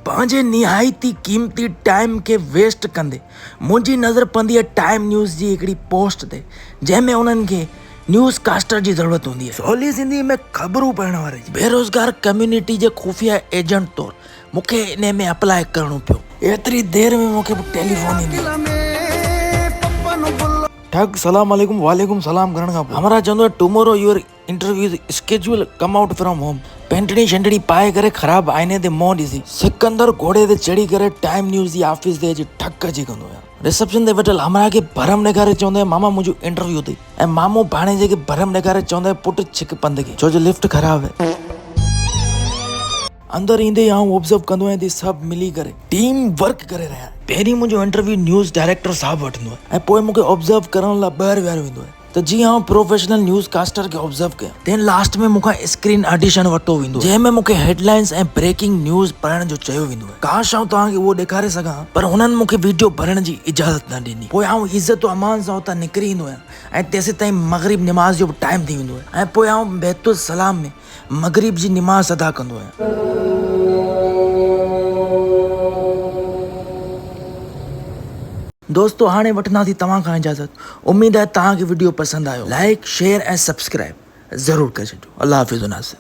पंहिंजे निहायती क़ीमती टाइम खे वेस्ट कंदे मुंहिंजी नज़र पवंदी आहे टाइम न्यूज़ जी हिकिड़ी पोस्ट ते, जंहिंमें उन्हनि खे न्यूज़ कास्टर जी ज़रूरत हूंदी आहे। सवली सिंधी में ख़बरूं पढ़ण वारे बेरोज़गार कम्युनिटी जे खुफ़िया एजेंट तौरु मूंखे इन में अप्लाई करणो पियो। एतिरी देर में मूंखे टेलीफोन ईंदी ठग सलाम वालेकुम वालेकुम सलाम करण खां पोइ हमारा चवंदो आहे tomorrow your interview schedule come out from home. पेंटड़ी शंटड़ी पाए करे ख़राब आईने ते मुंहुं ॾिसी सिकंदर घोड़े ते चढ़ी करे टाइम न्यूज़ जी ऑफिस ते अची ठक अची कंदो आहे। रिसेप्शन ते वेठल हमरा खे भरम ॾेखारे चवंदो आहे मामा मुंहिंजो इंटरव्यू अथई, ऐं मामो भाणे खे भरम ॾेखारे चवंदो आहे पुट छिक पंध खे, छो जो लिफ्ट ख़राब है। अंदर ईंदे आऊं ऑब्जर्व कंदो आहियां त सभु मिली करे टीम वर्क करे रहिया आहिनि। पहिरीं मुंहिंजो इंटरव्यू न्यूज़ डायरेक्टर साहब वठंदो आहे ऐं पोइ मूंखे ऑब्जर्व करण लाइ ॿाहिरि विहारियो वेंदो आहे। त जीअं आउं प्रोफेशनल न्यूज़ कास्टर खे ऑब्जर्व कयां तंहिं लास्ट में मूंखां स्क्रीन ऑडिशन वरितो वेंदो, जंहिंमें मूंखे हेडलाइंस ऐं ब्रेकिंग न्यूज़ पढ़ण जो चयो वेंदो आहे। काश आउं तव्हांखे उहो ॾेखारे सघां, पर हुननि मूंखे वीडियो भरण जी इजाज़त न ॾिनी। पोइ आउं इज़त अमान सां उतां निकिरी ईंदो आहियां ऐं तेसि ताईं मग़रिब निमाज़ जो बि टाइम थी वेंदो आहे, ऐं पोइ आउं बैतुल सलाम में मग़रिब जी निमाज़ अदा कंदो आहियां। दोस्तों हाणे वठंदासीं तव्हां खां इजाज़त। उम्मीद आहे तव्हांखे वीडियो पसंदि आयो। लाइक शेयर ऐं सब्सक्राइब ज़रूरु करे छॾियो। अल्लाह हाफ़िज़ नासिर।